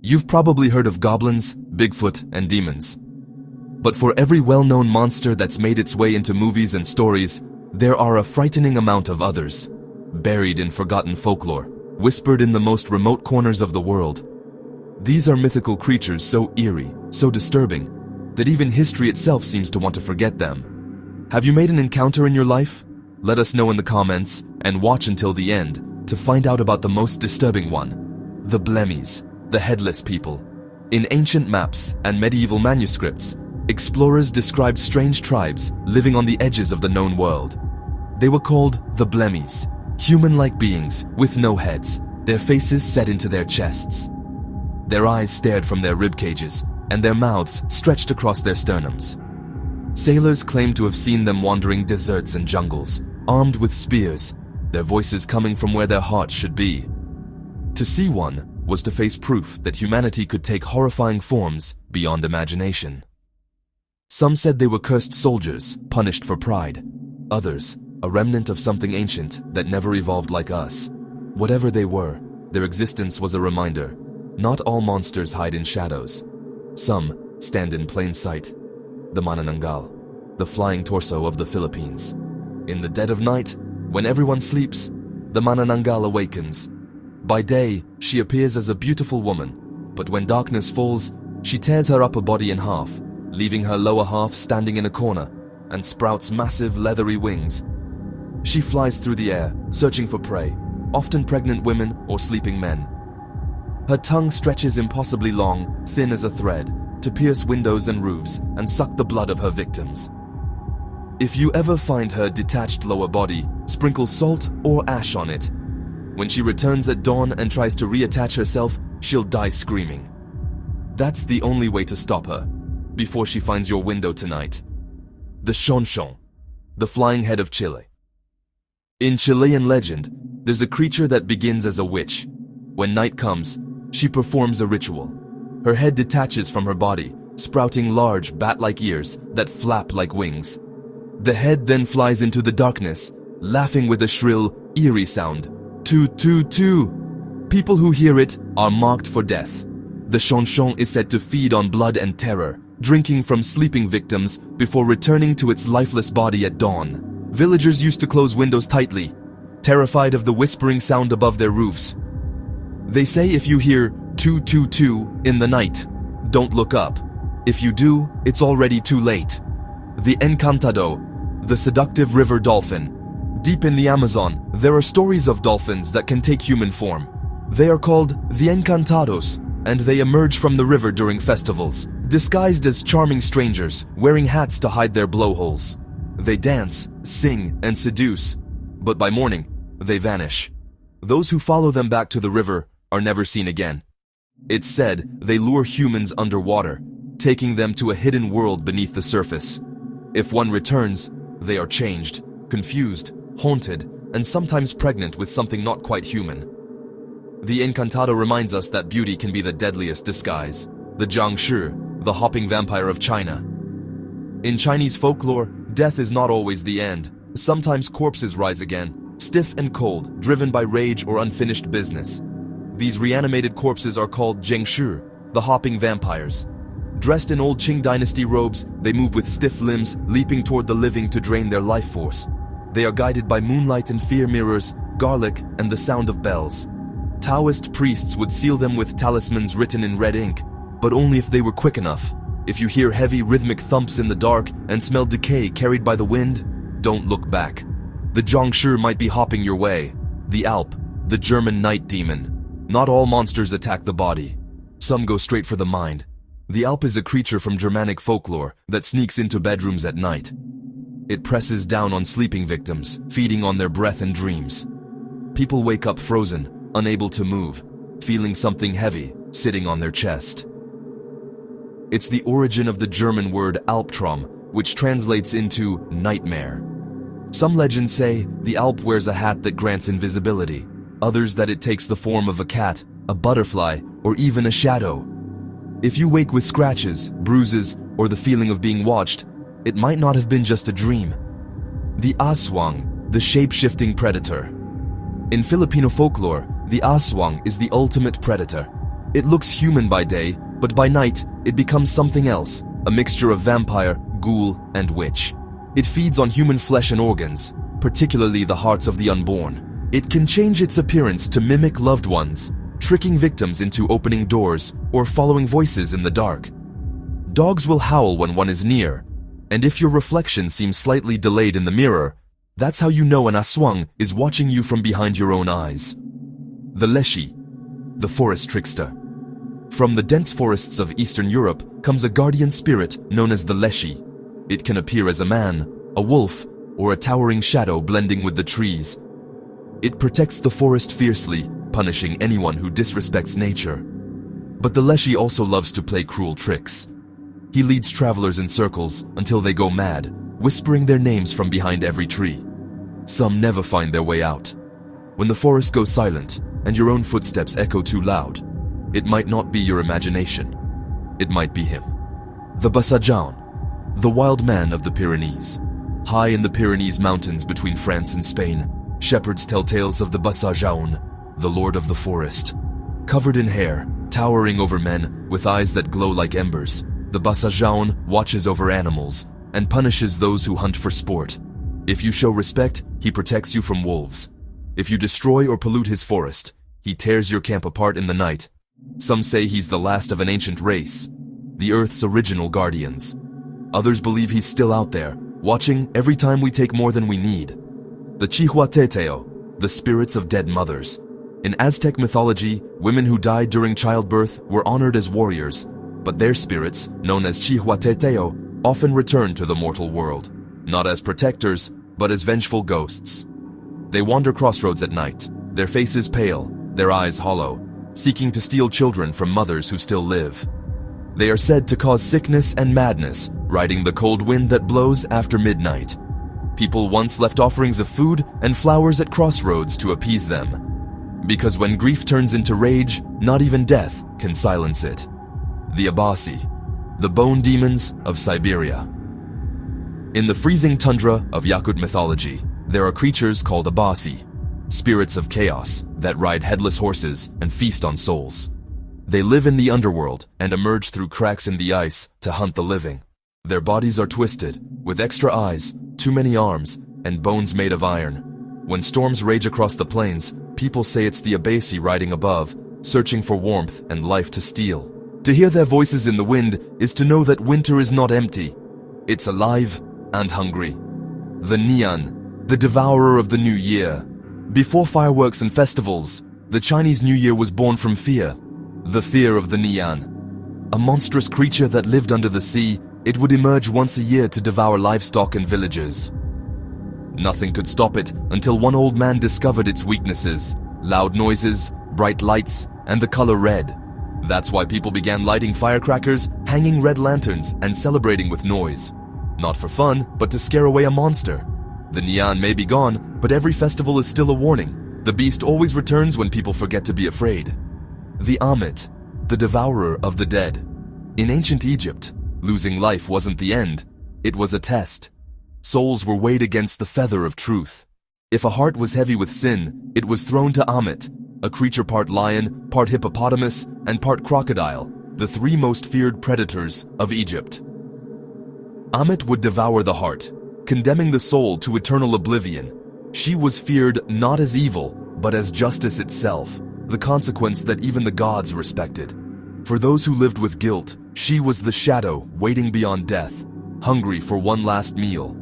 You've probably heard of goblins, Bigfoot, and demons. But for every well-known monster that's made its way into movies and stories, there are a frightening amount of others, buried in forgotten folklore, whispered in the most remote corners of the world. These are mythical creatures so eerie, so disturbing, that even history itself seems to want to forget them. Have you made an encounter in your life? Let us know in the comments, and watch until the end to find out about the most disturbing one, the Blemmies, the headless people. In ancient maps and medieval manuscripts, explorers described strange tribes living on the edges of the known world. They were called the Blemmies, human-like beings with no heads, their faces set into their chests. Their eyes stared from their rib cages, and their mouths stretched across their sternums. Sailors claimed to have seen them wandering deserts and jungles, armed with spears, their voices coming from where their hearts should be. To see one was to face proof that humanity could take horrifying forms beyond imagination. Some said they were cursed soldiers, punished for pride. Others, a remnant of something ancient that never evolved like us. Whatever they were, their existence was a reminder. Not all monsters hide in shadows. Some stand in plain sight. The manananggal, the flying torso of the Philippines. In the dead of night, when everyone sleeps, the manananggal awakens. By day, she appears as a beautiful woman, but when darkness falls, she tears her upper body in half, leaving her lower half standing in a corner, and sprouts massive leathery wings. She flies through the air, searching for prey, often pregnant women or sleeping men. Her tongue stretches impossibly long, thin as a thread, to pierce windows and roofs and suck the blood of her victims. If you ever find her detached lower body, sprinkle salt or ash on it. When she returns at dawn and tries to reattach herself, she'll die screaming. That's the only way to stop her, before she finds your window tonight. The Xonxon, the flying head of Chile. In Chilean legend, there's a creature that begins as a witch. When night comes, she performs a ritual. Her head detaches from her body, sprouting large bat-like ears that flap like wings. The head then flies into the darkness, laughing with a shrill, eerie sound. Toot toot toot. People who hear it are marked for death. The Xonxon is said to feed on blood and terror, drinking from sleeping victims before returning to its lifeless body at dawn. Villagers used to close windows tightly, terrified of the whispering sound above their roofs. They say if you hear toot toot toot in the night, don't look up. If you do, it's already too late. The Encantado, the seductive river dolphin. Deep in the Amazon, there are stories of dolphins that can take human form. They are called the Encantados, and they emerge from the river during festivals, disguised as charming strangers, wearing hats to hide their blowholes. They dance, sing, and seduce, but by morning, they vanish. Those who follow them back to the river are never seen again. It's said they lure humans underwater, taking them to a hidden world beneath the surface. If one returns, they are changed, confused, haunted, and sometimes pregnant with something not quite human. The Encantado reminds us that beauty can be the deadliest disguise. The Jiangshi, the hopping vampire of China. In Chinese folklore, death is not always the end. Sometimes corpses rise again, stiff and cold, driven by rage or unfinished business. These reanimated corpses are called Jiangshi, the hopping vampires. Dressed in old Qing dynasty robes, they move with stiff limbs, leaping toward the living to drain their life force. They are guided by moonlight and fear mirrors, garlic, and the sound of bells. Taoist priests would seal them with talismans written in red ink, but only if they were quick enough. If you hear heavy rhythmic thumps in the dark and smell decay carried by the wind, don't look back. The Jiangshi might be hopping your way. The Alp, the German night demon. Not all monsters attack the body. Some go straight for the mind. The Alp is a creature from Germanic folklore that sneaks into bedrooms at night. It presses down on sleeping victims, feeding on their breath and dreams. People wake up frozen, unable to move, feeling something heavy sitting on their chest. It's the origin of the German word Albtraum, which translates into nightmare. Some legends say the Alp wears a hat that grants invisibility, others that it takes the form of a cat, a butterfly, or even a shadow. If you wake with scratches, bruises, or the feeling of being watched, it might not have been just a dream. The aswang, the shape-shifting predator. In Filipino folklore, the aswang is the ultimate predator. It looks human by day, but by night, it becomes something else, a mixture of vampire, ghoul, and witch. It feeds on human flesh and organs, particularly the hearts of the unborn. It can change its appearance to mimic loved ones, tricking victims into opening doors or following voices in the dark. Dogs will howl when one is near, and if your reflection seems slightly delayed in the mirror, that's how you know an aswang is watching you from behind your own eyes. The Leshi, the forest trickster. From the dense forests of Eastern Europe comes a guardian spirit known as the Leshi. It can appear as a man, a wolf, or a towering shadow blending with the trees. It protects the forest fiercely, punishing anyone who disrespects nature. But the Leshi also loves to play cruel tricks. He leads travelers in circles until they go mad, whispering their names from behind every tree. Some never find their way out. When the forest goes silent and your own footsteps echo too loud, it might not be your imagination. It might be him. The Basajaun, the wild man of the Pyrenees. High in the Pyrenees mountains between France and Spain, shepherds tell tales of the Basajaun, the lord of the forest. Covered in hair, towering over men, with eyes that glow like embers, the Basajaun watches over animals and punishes those who hunt for sport. If you show respect, he protects you from wolves. If you destroy or pollute his forest, he tears your camp apart in the night. Some say he's the last of an ancient race, the Earth's original guardians. Others believe he's still out there, watching every time we take more than we need. The Chihuateteo, the spirits of dead mothers. In Aztec mythology, women who died during childbirth were honored as warriors, but their spirits, known as Chihuateteo, often return to the mortal world, not as protectors, but as vengeful ghosts. They wander crossroads at night, their faces pale, their eyes hollow, seeking to steal children from mothers who still live. They are said to cause sickness and madness, riding the cold wind that blows after midnight. People once left offerings of food and flowers at crossroads to appease them. Because when grief turns into rage, not even death can silence it. The Abasi, the bone demons of Siberia. In the freezing tundra of Yakut mythology, there are creatures called Abasi, spirits of chaos that ride headless horses and feast on souls. They live in the underworld and emerge through cracks in the ice to hunt the living. Their bodies are twisted, with extra eyes, too many arms, and bones made of iron. When storms rage across the plains, people say it's the Abasi riding above, searching for warmth and life to steal. To hear their voices in the wind is to know that winter is not empty. It's alive and hungry. The Nian, the devourer of the new year. Before fireworks and festivals, the Chinese New Year was born from fear. The fear of the Nian. A monstrous creature that lived under the sea, it would emerge once a year to devour livestock and villages. Nothing could stop it until one old man discovered its weaknesses: loud noises, bright lights, and the color red. That's why people began lighting firecrackers, hanging red lanterns, and celebrating with noise. Not for fun, but to scare away a monster. The Nian may be gone, but every festival is still a warning. The beast always returns when people forget to be afraid. The Amit, the devourer of the dead. In ancient Egypt, losing life wasn't the end, it was a test. Souls were weighed against the feather of truth. If a heart was heavy with sin, it was thrown to Amit, a creature part lion, part hippopotamus, and part crocodile, the three most feared predators of Egypt. Amit would devour the heart, condemning the soul to eternal oblivion. She was feared not as evil, but as justice itself, the consequence that even the gods respected. For those who lived with guilt, she was the shadow waiting beyond death, hungry for one last meal.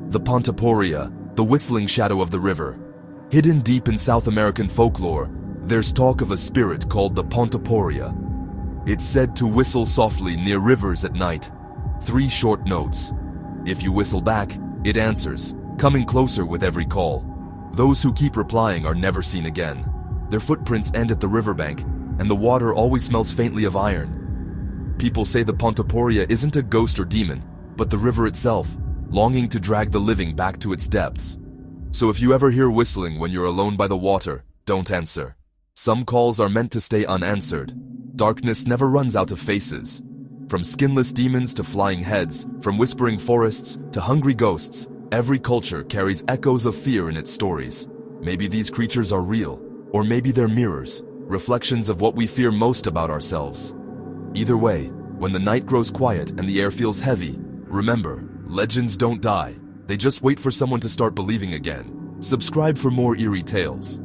The Pontoporia, the whistling shadow of the river. Hidden deep in South American folklore, there's talk of a spirit called the Pontoporia. It's said to whistle softly near rivers at night. 3 short notes. If you whistle back, it answers, coming closer with every call. Those who keep replying are never seen again. Their footprints end at the riverbank, and the water always smells faintly of iron. People say the Pontoporia isn't a ghost or demon, but the river itself, longing to drag the living back to its depths. So if you ever hear whistling when you're alone by the water, don't answer. Some calls are meant to stay unanswered. Darkness never runs out of faces. From skinless demons to flying heads, from whispering forests to hungry ghosts, every culture carries echoes of fear in its stories. Maybe these creatures are real, or maybe they're mirrors, reflections of what we fear most about ourselves. Either way, when the night grows quiet and the air feels heavy, remember, legends don't die. They just wait for someone to start believing again. Subscribe for more eerie tales.